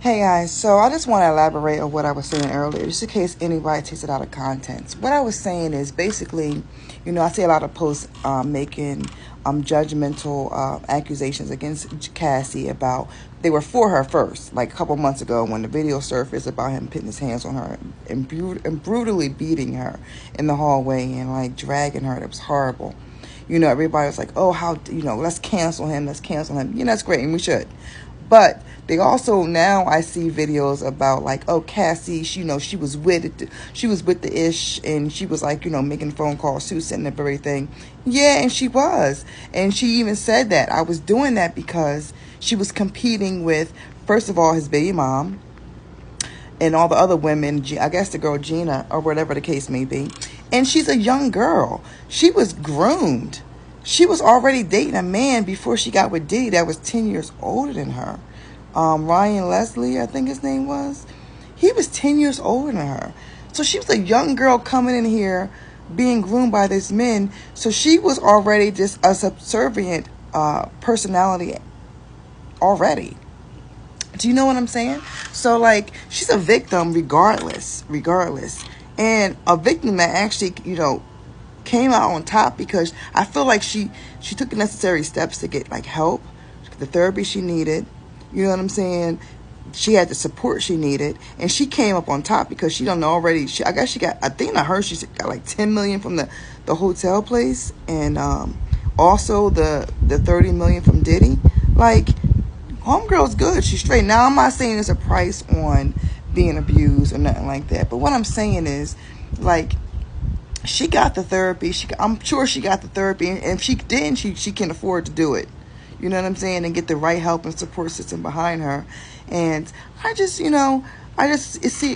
Hey guys, so I just want to elaborate on what I was saying earlier, just in case anybody takes it out of context. What I was saying is basically, I see a lot of posts making judgmental accusations against Cassie about they were for her first, like a couple months ago when the video surfaced about him putting his hands on her and brutally beating her in the hallway and like dragging her. That was horrible. Everybody was like, oh, how, let's cancel him, let's cancel him. That's great, and we should. But they also now I see videos about like, oh, Cassie, she was with it, she was with the ish, and she was like, making phone calls, she was setting up everything. Yeah, and she was, and she even said that I was doing that because she was competing with, first of all, his baby mom and all the other women. I guess the girl Gina or whatever the case may be, and she's a young girl. She was groomed. She was already dating a man before she got with Diddy that was 10 years older than her. Ryan Leslie, I think his name was. He was 10 years older than her. So she was a young girl coming in here being groomed by this men. So she was already just a subservient personality already. Do you know what I'm saying? So like she's a victim regardless. And a victim that actually, came out on top because I feel like she took the necessary steps to get like help, the therapy she needed. You know what I'm saying? She had the support she needed, and she came up on top because she done already. I guess she got. I think I heard she got like 10 million from the hotel place, and also the 30 million from Diddy. Like, homegirl's good. She's straight. Now I'm not saying there's a price on being abused or nothing like that, but what I'm saying is, like, she got the therapy. I'm sure she got the therapy, and if she didn't, she can afford to do it. You know what I'm saying? And get the right help and support system behind her. And I just see it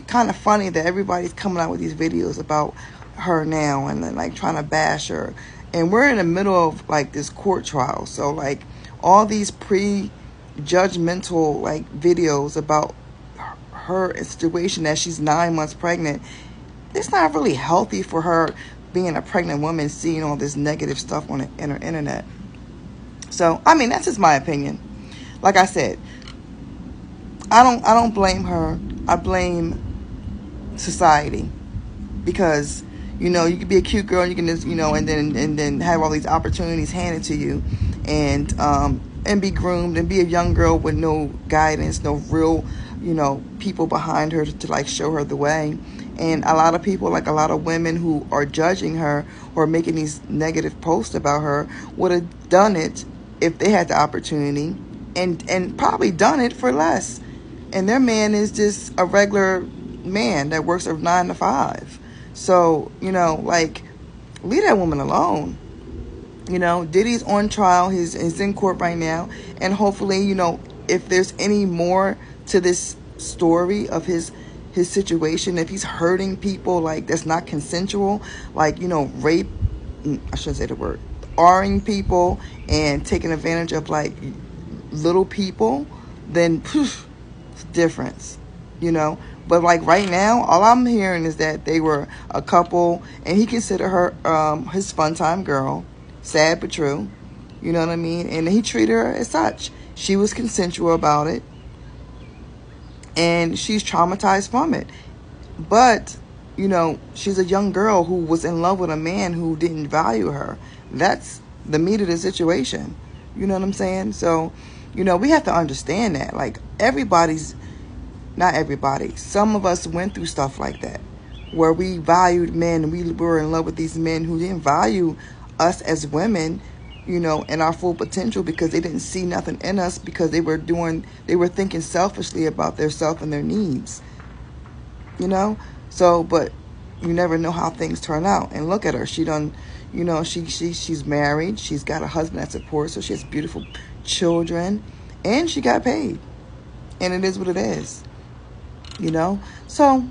kind of funny that everybody's coming out with these videos about her now and then like trying to bash her. And we're in the middle of like this court trial, so like all these pre-judgmental like videos about her situation that she's 9 months pregnant, it's not really healthy for her being a pregnant woman seeing all this negative stuff on the internet. So I mean that's just my opinion. Like I said, I don't blame her. I blame society because you can be a cute girl, and you can just and then have all these opportunities handed to you, and be groomed and be a young girl with no guidance, no real people behind her to like show her the way. And a lot of people, like a lot of women who are judging her or making these negative posts about her, would have done it if they had the opportunity, and probably done it for less. And their man is just a regular man that works a 9 to 5. So like, leave that woman alone. Diddy's on trial. He's in court right now, and hopefully, if there's any more to this story of his situation, if he's hurting people like that's not consensual, like rape, I shouldn't say the word, R-ing people and taking advantage of like little people, then poof, it's a difference, But like right now, all I'm hearing is that they were a couple, and he considered her his fun time girl. Sad but true, you know what I mean? And he treated her as such. She was consensual about it, and she's traumatized from it. But she's a young girl who was in love with a man who didn't value her. That's the meat of the situation. You know what I'm saying? So, we have to understand that. Like, not everybody. Some of us went through stuff like that, where we valued men and we were in love with these men who didn't value us as women, and our full potential, because they didn't see nothing in us, because they were thinking selfishly about their self and their needs. So, but you never know how things turn out. And look at her. She done, she's married. She's got a husband that supports her. She has beautiful children, and she got paid. And it is what it is. So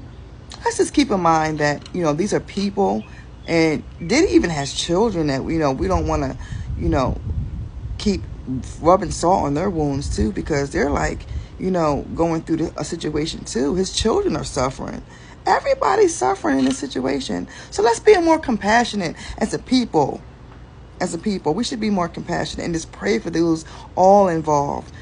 let's just keep in mind that these are people, and Diddy even has children that we don't want to keep rubbing salt on their wounds too, because they're like going through a situation too. His children are suffering. Everybody's suffering in this situation. So let's be more compassionate as a people. We should be more compassionate and just pray for those all involved.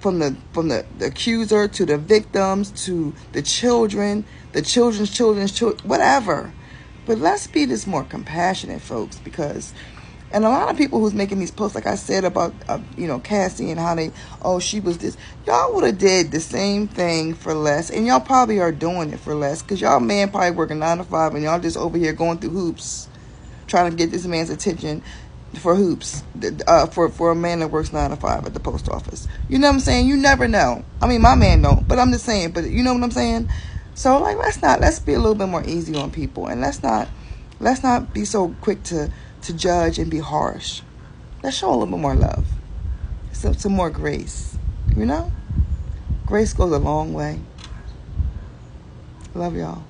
the accuser to the victims to the children, the children's children, whatever. But let's be this more compassionate, folks, because and a lot of people who's making these posts, like I said about Cassie and how she was this. Y'all would have did the same thing for less, and y'all probably are doing it for less because y'all man probably working 9 to 5, and y'all just over here going through hoops, trying to get this man's attention for hoops, for a man that works 9 to 5 at the post office. You know what I'm saying? You never know. I mean, my man don't, but I'm just saying. But you know what I'm saying? So like, let's be a little bit more easy on people, and let's not be so quick to judge and be harsh. Let's show a little bit more love, some more grace. Grace goes a long way. Love y'all.